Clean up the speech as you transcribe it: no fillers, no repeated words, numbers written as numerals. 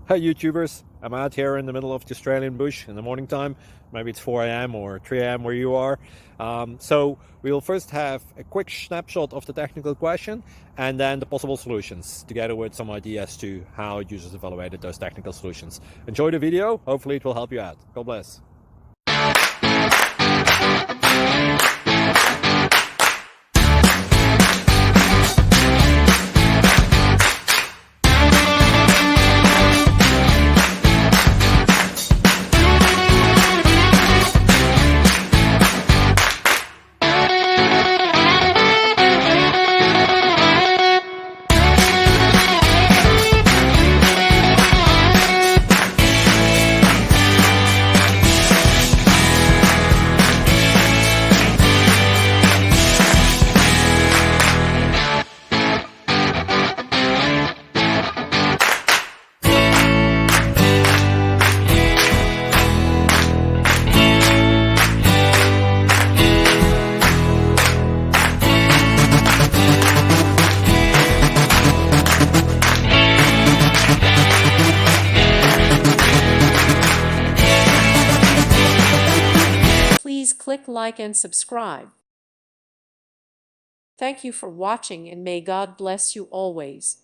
Hi YouTubers, I'm out here in the middle of the Australian bush in the morning time. Maybe it's 4 a.m. or 3 a.m. where you are. So we'll first have a quick snapshot of the technical question and then the possible solutions, together with some ideas to how users evaluated those technical solutions. Enjoy the video, hopefully it will help you out. God bless. Please click like and subscribe. Thank you for watching and may God bless you always.